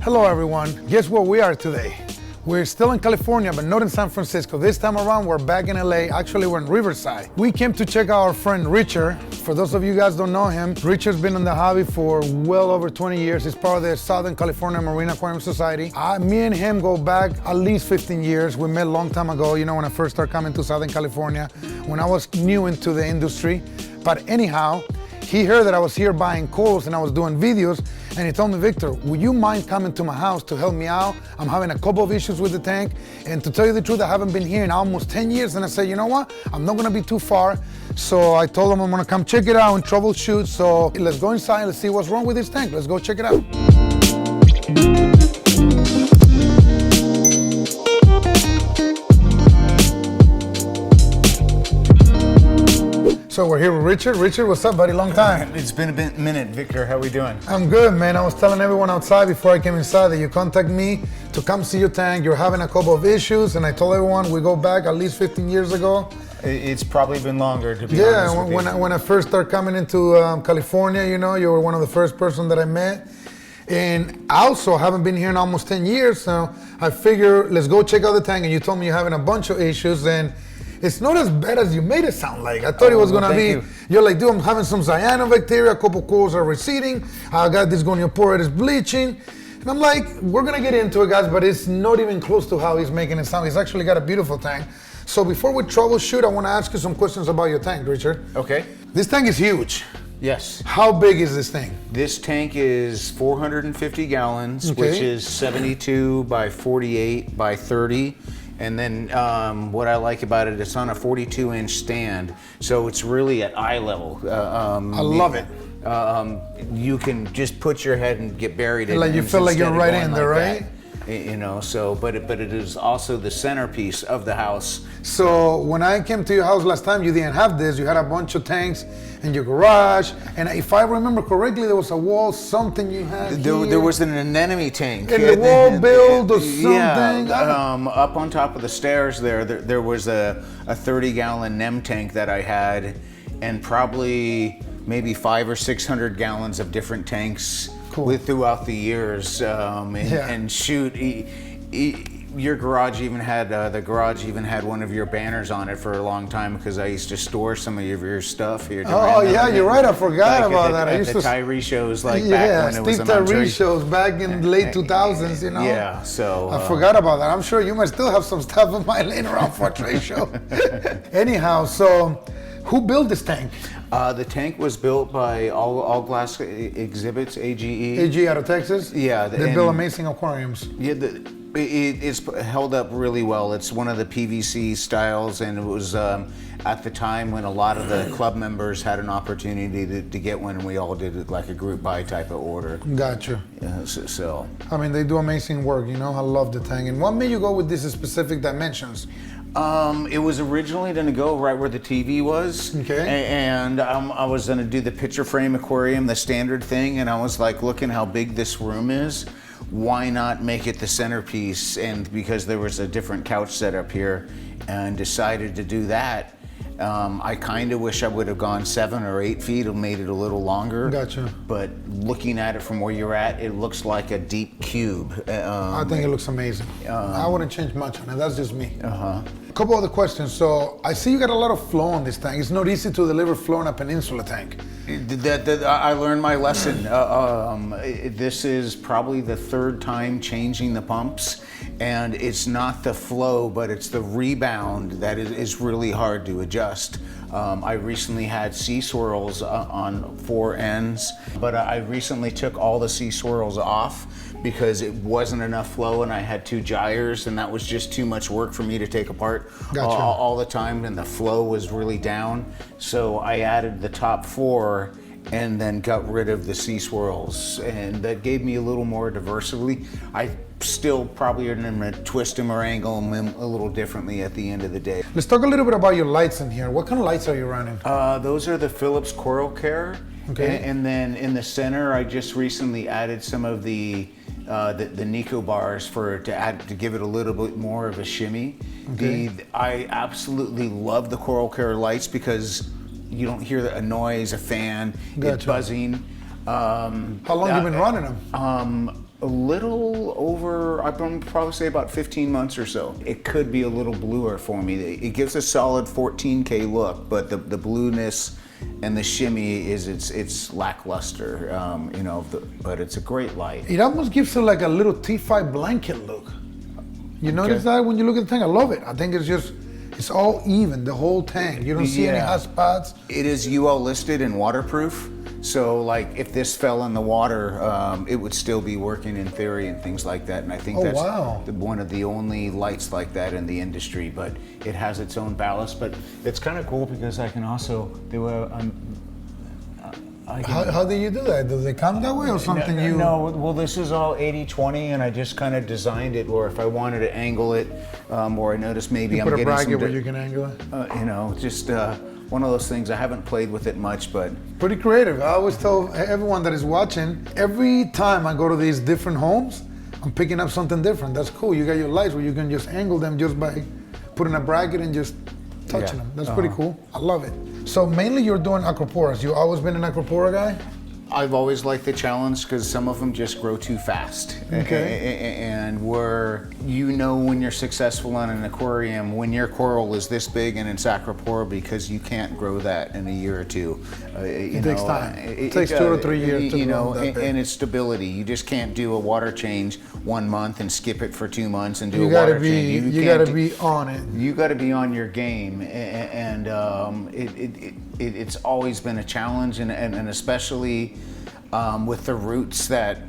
Hello everyone, guess where we are today? We're still in California, but not in San Francisco. This time around, we're back in LA. Actually, we're in Riverside. We came to check out our friend Richard. For those of you guys don't know him, Richard's been in the hobby for well over 20 years. He's part of the Southern California Marine Aquarium Society. Me and him go back at least 15 years. We met a long time ago, you know, when I first started coming to Southern California, when I was new into the industry. But anyhow, he heard that I was here buying corals and I was doing videos, and he told me, Victor, would you mind coming to my house to help me out? I'm having a couple of issues with the tank, and to tell you the truth, I haven't been here in almost 10 years, and I said, you know what? I'm not gonna be too far. So I told him I'm gonna come check it out and troubleshoot. So let's go inside, let's see what's wrong with this tank. Let's go check it out. So we're here with Richard. Richard, what's up, buddy? Long time. It's been a minute. Victor, how we doing? I'm good, man. I was telling everyone outside before I came inside that you contacted me to come see your tank. You're having a couple of issues, and I told everyone we go back at least 15 years ago. It's probably been longer, to be honest with you. Yeah, when I first started coming into California, you know, you were one of the first person that I met. And I also haven't been here in almost 10 years, so I figure let's go check out the tank. And you told me you're having a bunch of issues, and it's not as bad as you made it sound like. I thought it was gonna be, you're like, dude, I'm having some cyanobacteria, a couple corals are receding, I got this goniopora bleaching. And I'm like, we're gonna get into it, guys, but it's not even close to how he's making it sound. He's actually got a beautiful tank. So before we troubleshoot, I wanna ask you some questions about your tank, Richard. Okay. This tank is huge. Yes. How big is this thing? This tank is 450 gallons, Okay. which is 72 by 48 by 30. And then what I like about it, it's on a 42-inch stand, so it's really at eye level. I love it. You can just put your head and get buried in it. Like you feel like you're right in there, right? You know, so, but it is also the centerpiece of the house. So when I came to your house last time, you didn't have this. You had a bunch of tanks in your garage. And if I remember correctly, there was a wall, something you had There was an anemone tank. In the wall build or something? Yeah, up on top of the stairs there was a 30-gallon NEM tank that I had, and probably maybe 500 or 600 gallons of different tanks. Cool. Throughout the years, and shoot, your garage even had one of your banners on it for a long time, because I used to store some of your stuff here. Oh yeah, you're right. I forgot about that. I used to Tyree shows, back when it was Steve Tyree shows back in the late 2000s, you know. Yeah, so I forgot about that. I'm sure you might still have some stuff of mine laying around for a trade show. Anyhow, so who built this tank? The tank was built by All Glass Exhibits, AGE. AGE out of Texas? Yeah. They build amazing aquariums. Yeah, it's held up really well. It's one of the PVC styles, and it was at the time when a lot of the club members had an opportunity to get one, and we all did it like a group buy type of order. Gotcha. Yeah, so. I mean, they do amazing work, you know. I love the tank. And what made you go with these specific dimensions? It was originally going to go right where the TV was. Okay. And I was going to do the picture frame aquarium, the standard thing, and I was like, looking how big this room is, why not make it the centerpiece? And because there was a different couch set up here, and decided to do that. I kind of wish I would have gone 7 or 8 feet and made it a little longer. Gotcha. But looking at it from where you're at, it looks like a deep cube. I think it looks amazing. I wouldn't change much on it. That's just me. Uh-huh. A couple other questions. So I see you got a lot of flow on this tank. It's not easy to deliver flow in a peninsula tank. I learned my lesson. This is probably the 3rd time changing the pumps, and it's not the flow, but it's the rebound that is really hard to adjust. I recently had sea swirls on 4 ends, but I recently took all the sea swirls off because it wasn't enough flow, and I had 2 gyres, and that was just too much work for me to take apart. Gotcha. all the time, and the flow was really down. So I added the top 4 and then got rid of the sea swirls, and that gave me a little more diversity. I still probably are going to twist them or angle them a little differently at the end of the day. Let's talk a little bit about your lights in here. What kind of lights are you running? Those are the Philips Coral Care. Okay. And then in the center, I just recently added some of the Nico bars to give it a little bit more of a shimmy. Okay. I absolutely love the Coral Care lights because you don't hear a noise, a fan, Gotcha. it buzzing. How long have you been running them? A little over, I'd probably say about 15 months or so. It could be a little bluer for me. It gives a solid 14K look, but the blueness and the shimmy it's lackluster, you know, but it's a great light. It almost gives it like a little T5 blanket look. You notice that when you look at the tank? I love it. I think it's all even, the whole tank. You don't see any hot spots. It is UL listed and waterproof. So like if this fell in the water, it would still be working in theory and things like that. And I think that's one of the only lights like that in the industry, but it has its own ballast. But it's kind of cool because I can also do how do you do that? Do they come that way or something? No, well, this is all 80-20, and I just kind of designed it where if I wanted to angle it, or I noticed maybe I'm getting some... Put a bracket where you can angle it? You know, just one of those things. I haven't played with it much, but... Pretty creative. I always tell everyone that is watching, every time I go to these different homes, I'm picking up something different. That's cool. You got your lights where you can just angle them just by putting a bracket and just touching them. That's pretty cool. I love it. So mainly you're doing aquaporas. You always been an aquapora guy? I've always liked the challenge because some of them just grow too fast. Okay. And you know when you're successful in an aquarium, when your coral is this big and it's aquapora, because you can't grow that in a year or two. It takes time. It takes 2 or 3 years to grow that big. And it's stability. You just can't do a water change 1 month and skip it for 2 months and do a water change. You got to be on it. You got to be on your game, and it's always been a challenge, and especially with the roots that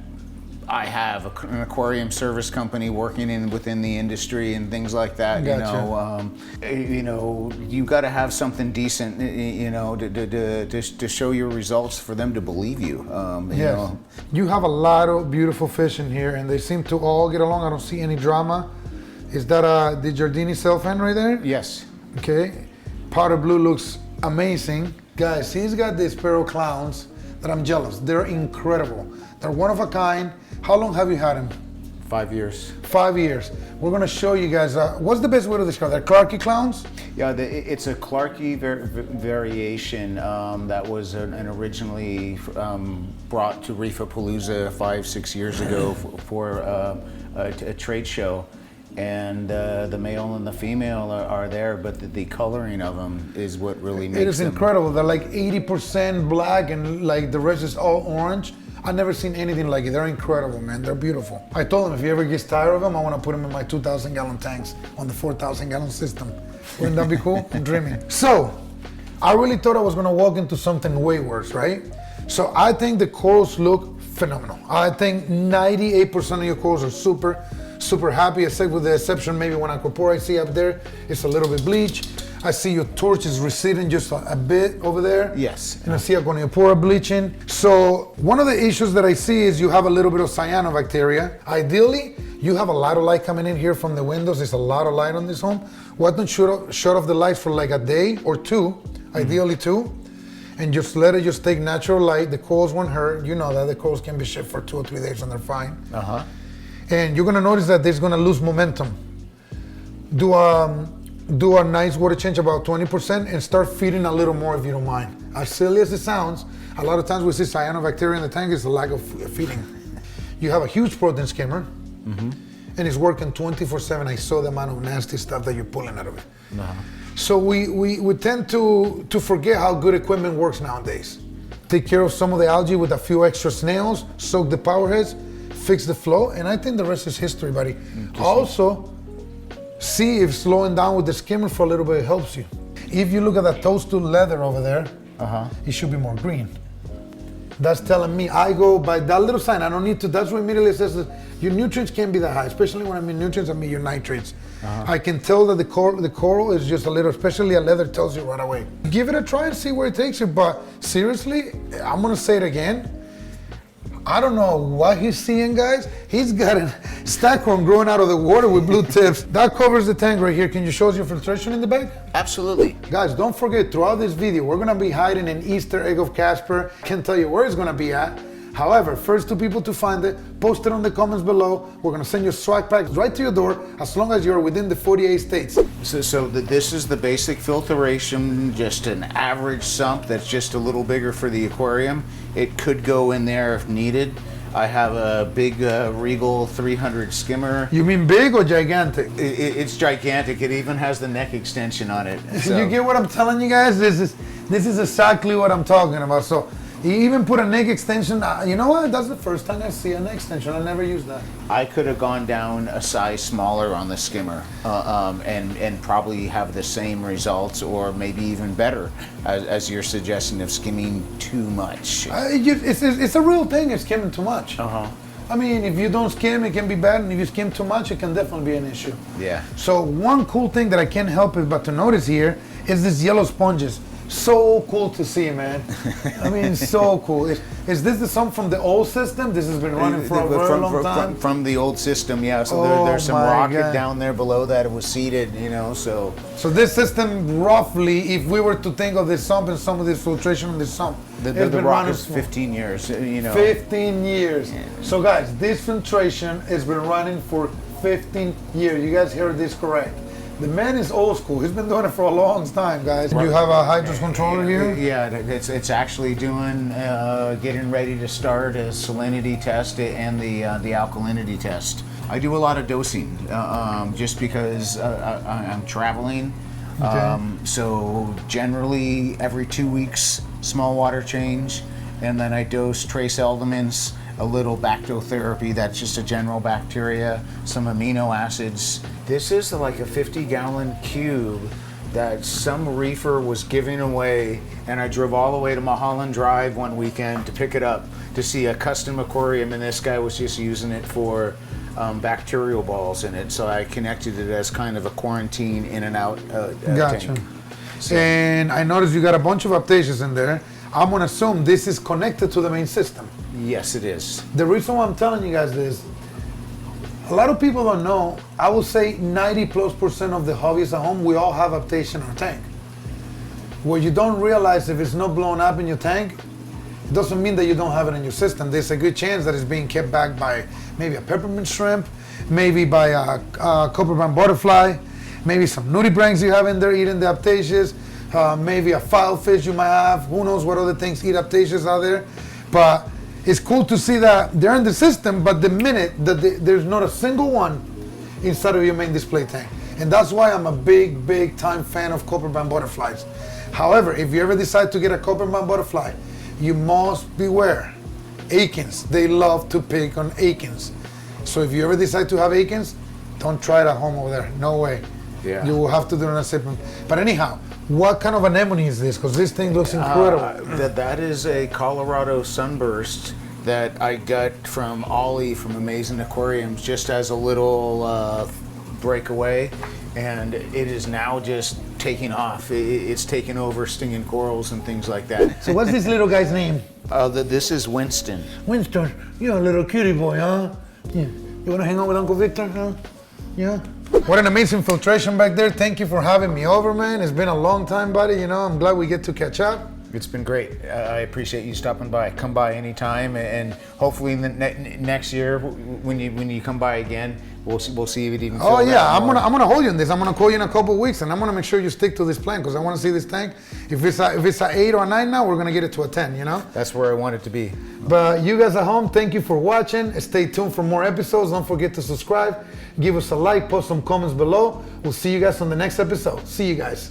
I have, an aquarium service company working within the industry and things like that. Gotcha. You know, you got to have something decent, you know, to show your results for them to believe you. You know. You have a lot of beautiful fish in here, and they seem to all get along. I don't see any drama. Is that the Giardini Self-End right there? Yes. Okay. Powder blue looks amazing. Guys, he's got these Sparrow Clowns that I'm jealous. They're incredible. They're one of a kind. How long have you had them? 5 years. 5 years. We're gonna show you guys, what's the best way to describe that? Clarkie Clowns? Yeah, it's a Clarkie variation that was originally brought to Reefapalooza 5-6 years ago for a trade show. And the male and the female are there, but the coloring of them is what really makes them. It is incredible. They're like 80% black and like the rest is all orange. I've never seen anything like it. They're incredible, man. They're beautiful. I told him if he ever gets tired of them, I want to put them in my 2,000-gallon tanks on the 4,000-gallon system. Wouldn't that be cool? I'm dreaming. So, I really thought I was going to walk into something way worse, right? So I think the corals look phenomenal. I think 98% of your corals are super happy, except with the exception maybe one aquapora I see up there, it's a little bit bleached. I see your torch is receding just a bit over there. Yes. And I see Agoniopora bleaching. So one of the issues that I see is you have a little bit of cyanobacteria. Ideally, you have a lot of light coming in here from the windows. There's a lot of light on this home. Why don't you shut off the lights for like a day or two, ideally 2, and just let it just take natural light. The corals won't hurt. You know that the corals can be shipped for 2 or 3 days and they're fine. And you're gonna notice that it's gonna lose momentum. Do a nice water change about 20% and start feeding a little more if you don't mind. As silly as it sounds, a lot of times we see cyanobacteria in the tank is the lack of feeding. You have a huge protein skimmer and it's working 24/7. I saw the amount of nasty stuff that you're pulling out of it. So we tend to forget how good equipment works nowadays. Take care of some of the algae with a few extra snails, soak the power heads, fix the flow, and I think the rest is history, buddy. Also, see if slowing down with the skimmer for a little bit helps you. If you look at that toadstool leather over there, it should be more green. That's telling me, I go by that little sign. I don't need to, that's what immediately says that your nutrients can't be that high, especially when I mean nutrients, I mean your nitrates. I can tell that the coral is just a little, especially a leather tells you right away. Give it a try and see where it takes you, but seriously, I'm gonna say it again. I don't know what he's seeing, guys. He's got a stackhorn growing out of the water with blue tips. That covers the tank right here. Can you show us your filtration in the back? Absolutely. Guys, don't forget, throughout this video, we're gonna be hiding an Easter egg of Casper. Can't tell you where it's gonna be at. However, first 2 people to find it, post it on the comments below. We're gonna send your swag packs right to your door as long as you're within the 48 states. So this is the basic filtration, just an average sump that's just a little bigger for the aquarium. It could go in there if needed. I have a big Regal 300 skimmer. You mean big or gigantic? It's gigantic. It even has the neck extension on it. So. You get what I'm telling you guys? This is exactly what I'm talking about. So he even put a neck extension. You know what? That's the first time I see a neck extension. I never used that. I could have gone down a size smaller on the skimmer and probably have the same results, or maybe even better, as you're suggesting, of skimming too much. It's a real thing if skimming too much. Uh-huh. I mean, if you don't skim, it can be bad, and if you skim too much, it can definitely be an issue. Yeah. So one cool thing that I can't help it but to notice here is these yellow sponges. So cool to see, man. I mean, so cool. Is this the some from the old system? This has been running for a very long time? From the old system, yeah. So there's some rocket down there below that it was seated, you know, so. So this system, roughly, if we were to think of this sump and some of this filtration in this sump, the rock is 15 years, you know. 15 years. Yeah. So guys, this filtration has been running for 15 years. You guys heard this correct. The man is old school. He's been doing it for a long time, guys. You have a hydros controller here? Yeah, it's actually doing, getting ready to start a salinity test and the alkalinity test. I do a lot of dosing, just because I'm traveling. Okay. So generally every 2 weeks, small water change, and then I dose trace elements, a little bacterotherapy, that's just a general bacteria, some amino acids. This is like a 50-gallon cube that some reefer was giving away, and I drove all the way to Mulholland Drive one weekend to pick it up to see a custom aquarium, and this guy was just using it for bacterial balls in it, so I connected it as kind of a quarantine in and out Gotcha. tank. So. And I noticed you got a bunch of aptations in there. I'm gonna assume this is connected to the main system. Yes, it is. The reason why I'm telling you guys this, a lot of people don't know, I would say 90+% of the hobbyists at home, we all have aptation in our tank. What you don't realize, if it's not blown up in your tank, it doesn't mean that you don't have it in your system. There's a good chance that it's being kept back by maybe a peppermint shrimp, maybe by a copper band butterfly, maybe some nudibranchs you have in there eating the aptaceous, maybe a filefish you might have. Who knows what other things eat aptaceous out there. But it's cool to see that they're in the system, but the minute that there's not a single one inside of your main display tank. And that's why I'm a big time fan of copper band butterflies. However, if you ever decide to get a copper band butterfly, you must beware. Akins, they love to pick on akins. So if you ever decide to have akins, don't try it at home over there. No way. Yeah. You will have to do it in a separate. But anyhow, what kind of anemone is this? Because this thing looks incredible. That is a Colorado sunburst that I got from Ollie from Amazing Aquariums just as a little breakaway, and it is now just taking off. It's taking over stinging corals and things like that. So what's this little guy's name? This is Winston. Winston, you're a little cutie boy, huh? Yeah. You want to hang out with Uncle Victor, huh? Yeah. What an amazing filtration back there. Thank you for having me over, man. It's been a long time, buddy. You know, I'm glad we get to catch up. It's been great. I appreciate you stopping by. Come by anytime, and hopefully in the next year when you come by again, we'll see if it even. Oh yeah, I'm gonna hold you on this. I'm gonna call you in a couple of weeks, and I'm gonna make sure you stick to this plan because I want to see this tank. If it's a 8 or a 9 now, we're gonna get it to a 10. You know. That's where I want it to be. But you guys at home, thank you for watching. Stay tuned for more episodes. Don't forget to subscribe. Give us a like. Post some comments below. We'll see you guys on the next episode. See you guys.